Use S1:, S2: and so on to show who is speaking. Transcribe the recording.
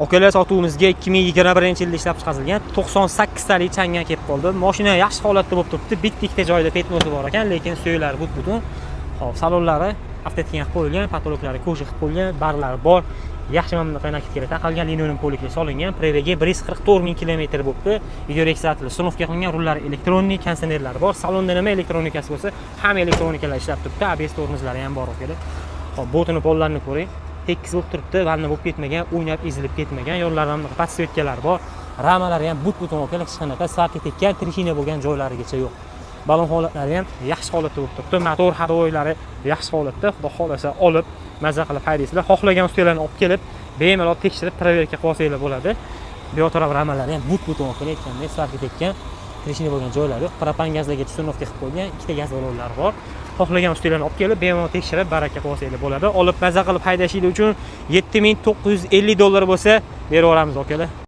S1: Okalar sotuvimizga 2021-yilda ishlab chiqarilgan 98 talik changan kelib qoldi. Mashina yaxshi holatda bo'lib turibdi. Bitta ikkita joyda petnosi bor ekan, lekin so'ylari but-butun. Xo'p, salonlari avtomatga qilib qo'yilgan, patologlari ko'shi qilib qo'yilgan, barlari bor. Yaxshi mana bunaqa nakidga taqalgan linoleum polikga solingan. Previga 144 ming kilometr bo'libdi. Video registratorli, sunovga qilingan, rullari elektronniy, konditsionerlari bor. Salonda nima elektronikasi bo'lsa, hamma elektronikalar ishlab turibdi. ABS tormozlari ham bor okalar. Xo'p, botini pollarini ko'ring. Tekis bo'lib turibdi, vanna bo'lib ketmagan, o'ynab ezilib ketmagan, yo'llarida ham podstvetkalar bor. Ramalari ham but-butun okalar, hech qanaqa sarka tekkan, trishina bo'lgan joylarigacha yo'q. Balon holatlari ham yaxshi holatda bo'lib turibdi. Motor harovoylari yaxshi holatda. Xudo xolasa olib, mazza qilib haydaysizlar. Xohlagan ustalarni olib kelib, bemalol tekshirib, proverka qilsanglar bo'ladi. Bu yoq taraf ramalari ham but-butun okalar, aytganday sarka tekkan, trishina bo'lgan joylari yo'q. Propan gazlarga tusunovka qilib qo'ygan, ikkita gaz balonlari bor. Xohlagan ustalarni olib kelib, bemalol tekshirib, baraka qilsanglar bo'ladi. Olib mazza qilib haydashingiz uchun $7,950 bo'lsa, berib yuboramiz okalar.